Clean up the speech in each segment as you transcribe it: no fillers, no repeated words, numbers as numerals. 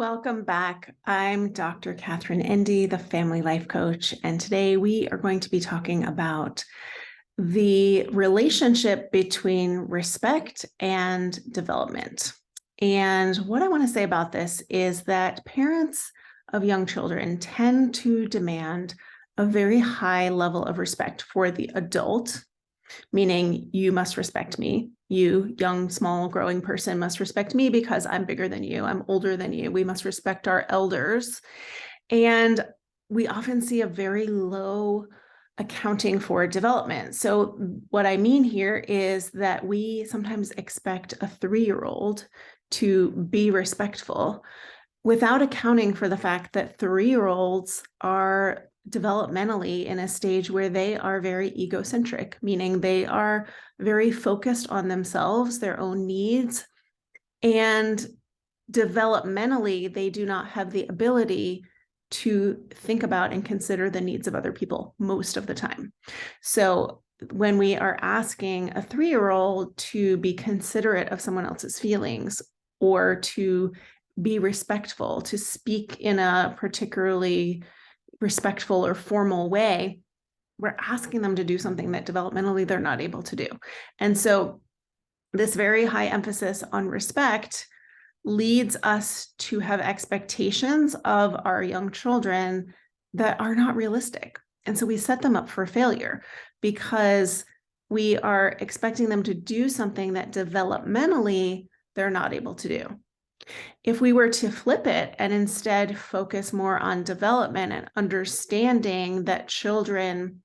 welcome back. I'm Dr. Catherine Endy, the Family Life Coach, and today we are going to be talking about the relationship between respect and development. And what I want to say about this is that parents of young children tend to demand a very high level of respect for the adult, meaning you must respect me. You, young, small, growing person, must respect me because I'm bigger than you. I'm older than you. We must respect our elders. And we often see a very low accounting for development. So what I mean here is that we sometimes expect a 3-year-old to be respectful without accounting for the fact that 3-year-olds are developmentally in a stage where they are very egocentric, meaning they are very focused on themselves, their own needs, and developmentally, they do not have the ability to think about and consider the needs of other people most of the time. So when we are asking a 3-year-old to be considerate of someone else's feelings or to be respectful, to speak in a particularly respectful or formal way, we're asking them to do something that developmentally they're not able to do. And so this very high emphasis on respect leads us to have expectations of our young children that are not realistic. And so we set them up for failure because we are expecting them to do something that developmentally they're not able to do. If we were to flip it and instead focus more on development and understanding that children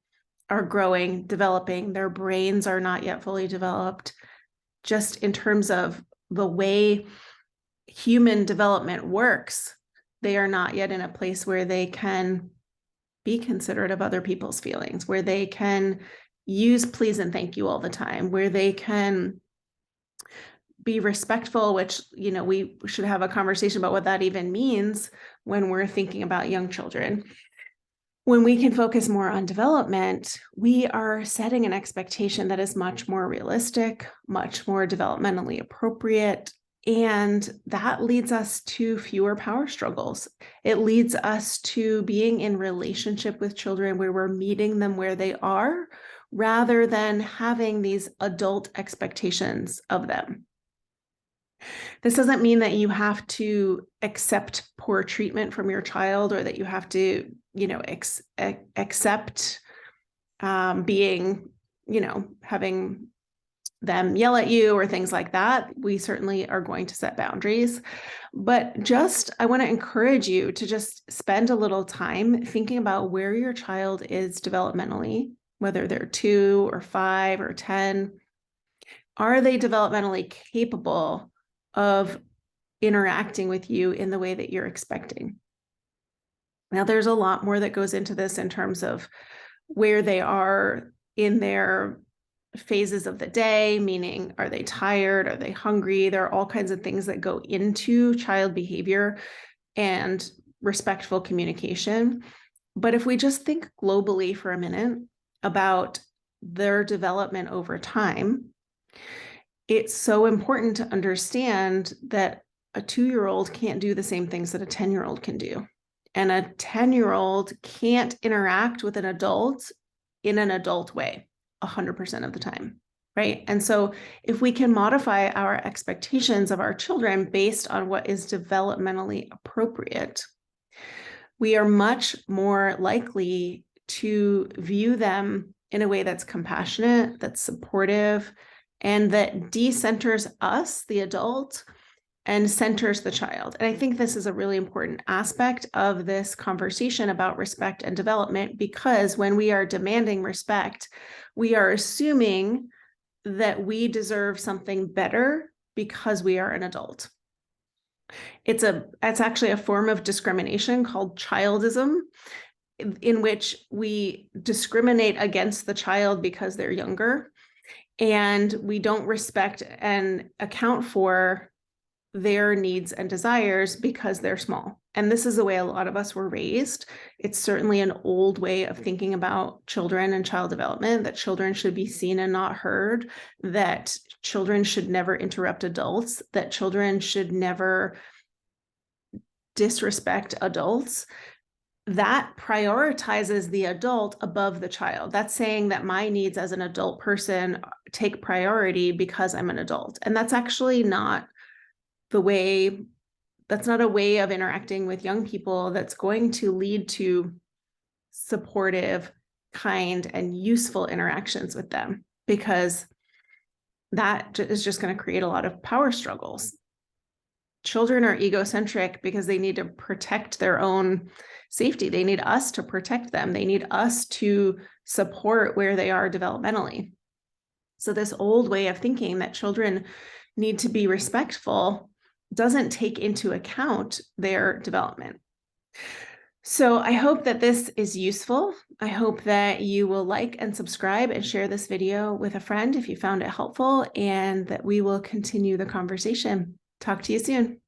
are growing, developing, their brains are not yet fully developed, just in terms of the way human development works, they are not yet in a place where they can be considerate of other people's feelings, where they can use please and thank you all the time, where they can be respectful, which, we should have a conversation about what that even means when we're thinking about young children. When we can focus more on development, we are setting an expectation that is much more realistic, much more developmentally appropriate, and that leads us to fewer power struggles. It leads us to being in relationship with children where we're meeting them where they are, rather than having these adult expectations of them. This doesn't mean that you have to accept poor treatment from your child or that you have to, accept being, having them yell at you or things like that. We certainly are going to set boundaries, but I want to encourage you to just spend a little time thinking about where your child is developmentally, whether they're 2 or 5 or 10. Are they developmentally capable of interacting with you in the way that you're expecting? Now, there's a lot more that goes into this in terms of where they are in their phases of the day, meaning, are they tired? Are they hungry? There are all kinds of things that go into child behavior and respectful communication. But if we just think globally for a minute about their development over time, it's so important to understand that a 2-year-old can't do the same things that a 10-year-old can do. And a 10-year-old can't interact with an adult in an adult way 100% of the time, right? And so if we can modify our expectations of our children based on what is developmentally appropriate, we are much more likely to view them in a way that's compassionate, that's supportive, and that decenters us, the adult, and centers the child. And I think this is a really important aspect of this conversation about respect and development, because when we are demanding respect, we are assuming that we deserve something better because we are an adult. It's actually a form of discrimination called childism, in which we discriminate against the child because they're younger, and we don't respect and account for their needs and desires because they're small. And this is the way a lot of us were raised. It's certainly an old way of thinking about children and child development, that children should be seen and not heard, that children should never interrupt adults, that children should never disrespect adults, that prioritizes the adult above the child. That's saying that my needs as an adult person take priority because I'm an adult. And that's actually not the way, that's not a way of interacting with young people that's going to lead to supportive, kind, and useful interactions with them, because that is just going to create a lot of power struggles. Children are egocentric because they need to protect their own safety. They need us to protect them. They need us to support where they are developmentally. So this old way of thinking that children need to be respectful doesn't take into account their development. So I hope that this is useful. I hope that you will like and subscribe and share this video with a friend if you found it helpful, and that we will continue the conversation. Talk to you soon.